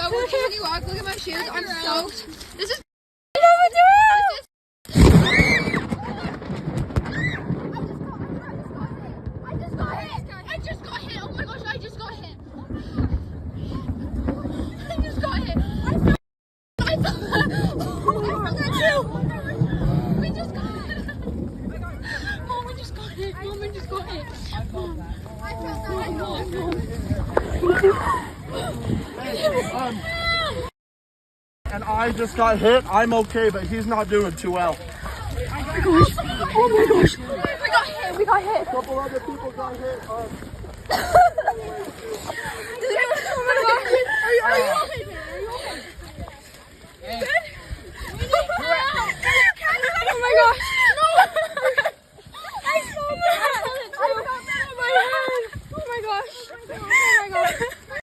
so good. Can you walk? Look at my shoes. I'm soaked. This is. I just got hit. Oh my gosh, I just got hit. I just got hit. I felt that too. We just got hit. Mom, we just got hit. Mom, we just got hit. I felt that. And I just got hit. I'm okay, but he's not doing too well. Oh my gosh. We got hit. A couple other people got hit.